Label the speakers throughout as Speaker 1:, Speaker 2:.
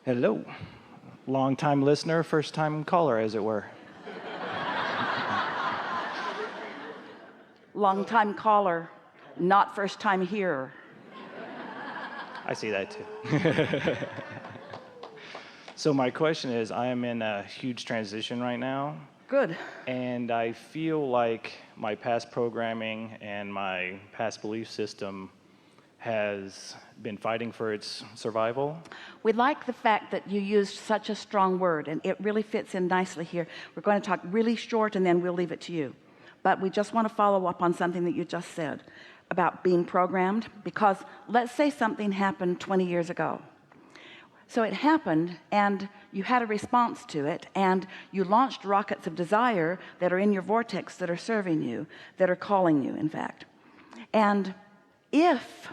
Speaker 1: Hello. Long-time listener, first-time caller, as it were.
Speaker 2: Long-time caller, not first-time hearer.
Speaker 1: I see that too. So my question is, I am in a huge transition right now.
Speaker 2: Good.
Speaker 1: And I feel like my past programming and my past belief system has been fighting for its survival.
Speaker 2: We like the fact that you used such a strong word, and it really fits in nicely here. We're going to talk really short, and then we'll leave it to you. But we just want to follow up on something that you just said about being programmed, because let's say something happened 20 years ago. So it happened, and you had a response to it, and you launched rockets of desire that are in your vortex, that are serving you, that are calling you, in fact. And if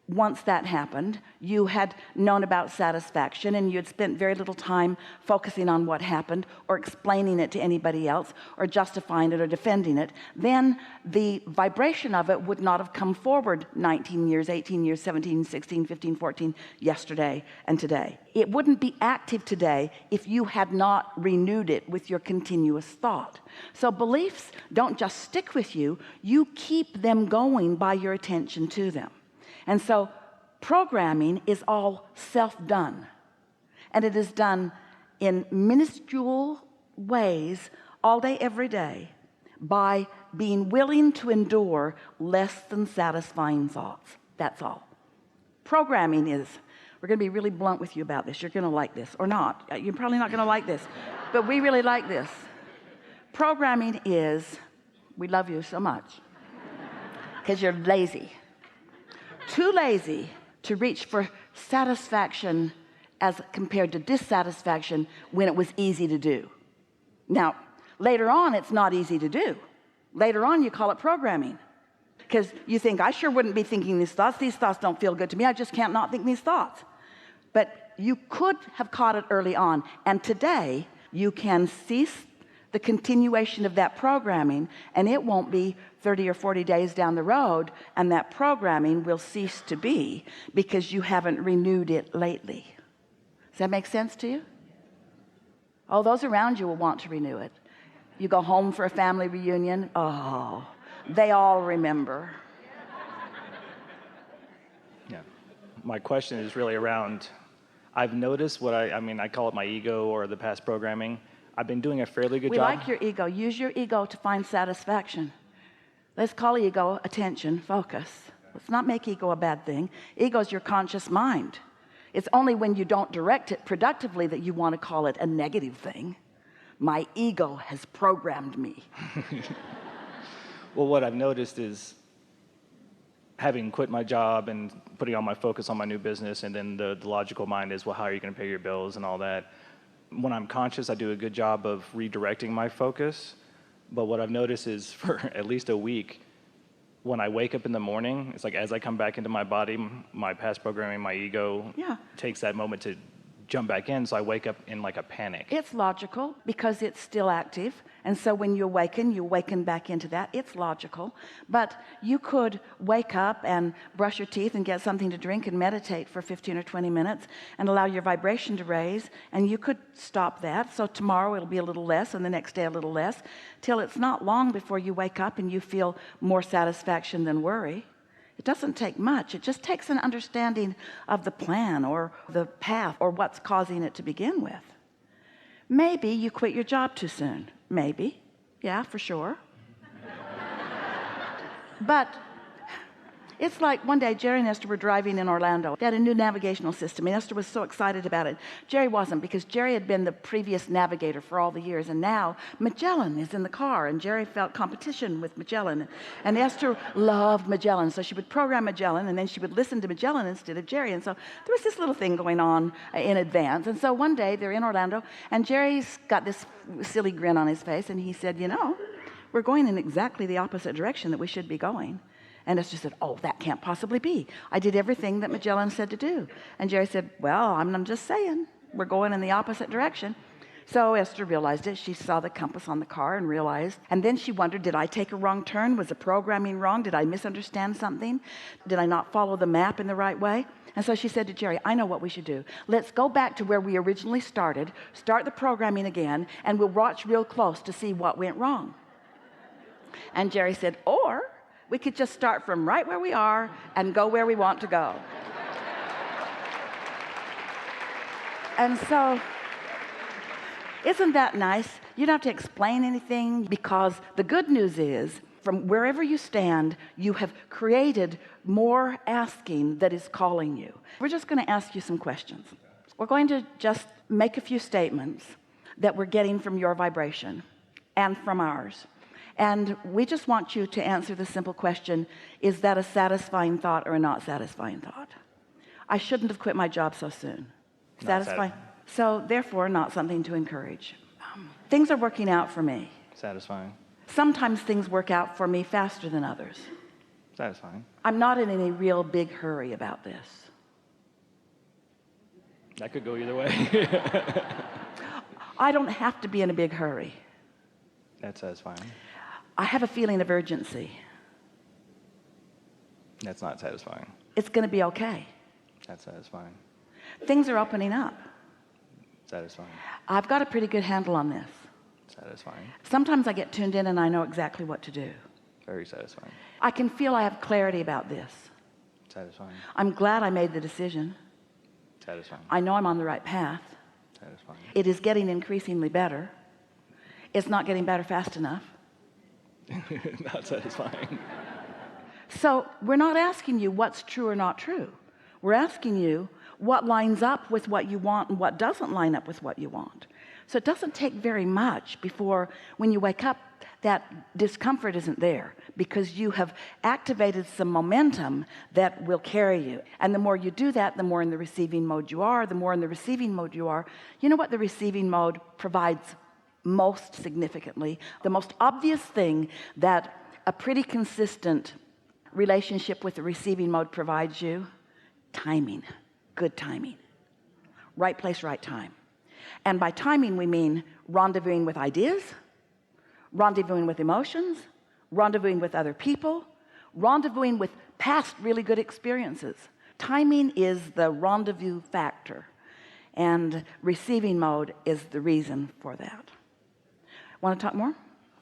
Speaker 2: once that happened, you had known about satisfaction and you had spent very little time focusing on what happened or explaining it to anybody else or justifying it or defending it, then the vibration of it would not have come forward 19 years, 18 years, 17, 16, 15, 14, yesterday and today. It wouldn't be active today if you had not renewed it with your continuous thought. So beliefs don't just stick with you, you keep them going by your attention to them. And so programming is all self-done, and it is done in minuscule ways all day, every day, by being willing to endure less than satisfying thoughts. That's all. Programming is, we're going to be really blunt with you about this. You're going to like this, or not. You're probably not going to like this, but we really like this. Programming is, we love you so much because you're lazy. Too lazy to reach for satisfaction as compared to dissatisfaction when it was easy to do. Now, later on, it's not easy to do. Later on, you call it programming because you think, I sure wouldn't be thinking these thoughts. These thoughts don't feel good to me. I just can't not think these thoughts. But you could have caught it early on. And today, you can cease the continuation of that programming, and it won't be 30 or 40 days down the road, and that programming will cease to be because you haven't renewed it lately. Does that make sense to you? Oh, those around you will want to renew it. You go home for a family reunion, oh, they all remember.
Speaker 1: Yeah. My question is really around, I've noticed what I call it my ego or the past programming. I've been doing a fairly good job.
Speaker 2: We like your ego. Use your ego to find satisfaction. Let's call ego attention, focus. Let's not make ego a bad thing. Ego is your conscious mind. It's only when you don't direct it productively that you want to call it a negative thing. My ego has programmed me.
Speaker 1: Well, what I've noticed is having quit my job and putting all my focus on my new business, and then the logical mind is, well, how are you going to pay your bills and all that? When I'm conscious, I do a good job of redirecting my focus. But what I've noticed is for at least a week, when I wake up in the morning, it's like as I come back into my body, my past programming, my ego takes that moment to jump back in. So I wake up in like a panic.
Speaker 2: It's logical because it's still active. And so when you awaken back into that. It's logical. But you could wake up and brush your teeth and get something to drink and meditate for 15 or 20 minutes and allow your vibration to raise. And you could stop that. So tomorrow it'll be a little less and the next day a little less, till it's not long before you wake up and you feel more satisfaction than worry. It doesn't take much. It just takes an understanding of the plan or the path or what's causing it to begin with. Maybe you quit your job too soon. Maybe. Yeah, for sure. But it's like one day Jerry and Esther were driving in Orlando. They had a new navigational system, and Esther was so excited about it. Jerry wasn't, because Jerry had been the previous navigator for all the years, and now Magellan is in the car, and Jerry felt competition with Magellan. And Esther loved Magellan, so she would program Magellan, and then she would listen to Magellan instead of Jerry. And so there was this little thing going on in advance. And so one day they're in Orlando, and Jerry's got this silly grin on his face, and he said, we're going in exactly the opposite direction that we should be going. And Esther said, oh, that can't possibly be. I did everything that Magellan said to do. And Jerry said, well, I'm just saying, we're going in the opposite direction. So Esther realized it. She saw the compass on the car and realized. And then she wondered, did I take a wrong turn? Was the programming wrong? Did I misunderstand something? Did I not follow the map in the right way? And so she said to Jerry, I know what we should do. Let's go back to where we originally started, start the programming again, and we'll watch real close to see what went wrong. And Jerry said, or we could just start from right where we are and go where we want to go. And so, isn't that nice? You don't have to explain anything, because the good news is, from wherever you stand, you have created more asking that is calling you. We're just going to ask you some questions. We're going to just make a few statements that we're getting from your vibration and from ours. And we just want you to answer the simple question, is that a satisfying thought or a not satisfying thought? I shouldn't have quit my job so soon. Satisfying? So therefore, not something to encourage. Things are working out for me.
Speaker 1: Satisfying.
Speaker 2: Sometimes things work out for me faster than others.
Speaker 1: Satisfying.
Speaker 2: I'm not in any real big hurry about this.
Speaker 1: That could go either way.
Speaker 2: I don't have to be in a big hurry.
Speaker 1: That's satisfying.
Speaker 2: I have a feeling of urgency.
Speaker 1: That's not satisfying.
Speaker 2: It's going to be okay.
Speaker 1: That's satisfying.
Speaker 2: Things are opening up.
Speaker 1: Satisfying.
Speaker 2: I've got a pretty good handle on this.
Speaker 1: Satisfying.
Speaker 2: Sometimes I get tuned in and I know exactly what to do.
Speaker 1: Very satisfying.
Speaker 2: I can feel I have clarity about this.
Speaker 1: Satisfying.
Speaker 2: I'm glad I made the decision.
Speaker 1: Satisfying.
Speaker 2: I know I'm on the right path.
Speaker 1: Satisfying.
Speaker 2: It is getting increasingly better. It's not getting better fast enough.
Speaker 1: Not satisfying.
Speaker 2: So we're not asking you what's true or not true. We're asking you what lines up with what you want and what doesn't line up with what you want. So it doesn't take very much before, when you wake up, that discomfort isn't there, because you have activated some momentum that will carry you. And the more you do that, the more in the receiving mode you are. The more in the receiving mode you are, you know what the receiving mode provides most significantly? The most obvious thing that a pretty consistent relationship with the receiving mode provides you: timing. Good timing. Right place, right time. And by timing, we mean rendezvousing with ideas, rendezvousing with emotions, rendezvousing with other people, rendezvousing with past really good experiences. Timing is the rendezvous factor, and receiving mode is the reason for that. Want to talk more?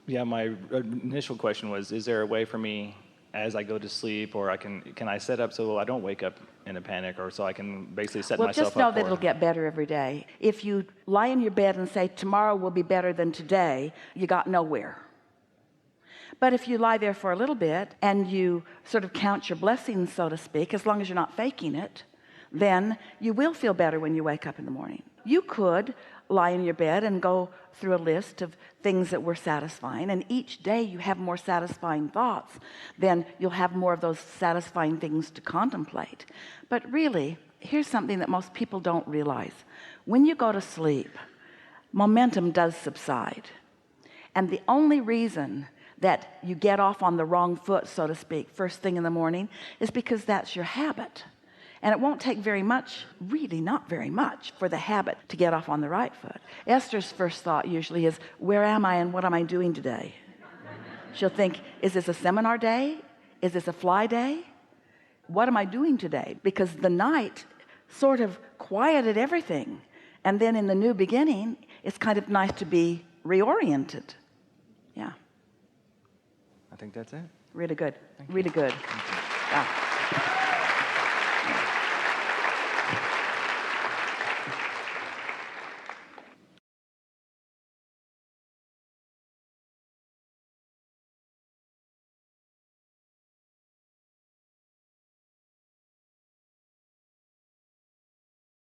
Speaker 1: Yeah, my initial question was, is there a way for me, as I go to sleep, or can I set up so I don't wake up in a panic, or so I can basically set myself up?
Speaker 2: Well, just know that it'll get better every day. If you lie in your bed and say, tomorrow will be better than today, you got nowhere. But if you lie there for a little bit and you sort of count your blessings, so to speak, as long as you're not faking it, then you will feel better when you wake up in the morning. You could lie in your bed and go through a list of things that were satisfying, and each day you have more satisfying thoughts, then you'll have more of those satisfying things to contemplate. But really, here's something that most people don't realize. When you go to sleep, momentum does subside. And the only reason that you get off on the wrong foot, so to speak, first thing in the morning, is because that's your habit. And it won't take very much, really not very much, for the habit to get off on the right foot. Esther's first thought usually is, where am I and what am I doing today? She'll think, is this a seminar day? Is this a fly day? What am I doing today? Because the night sort of quieted everything. And then in the new beginning, it's kind of nice to be reoriented. Yeah.
Speaker 1: I think that's it.
Speaker 2: Really good.
Speaker 1: Thank you.
Speaker 2: Really good.
Speaker 1: Thank you.
Speaker 2: Yeah.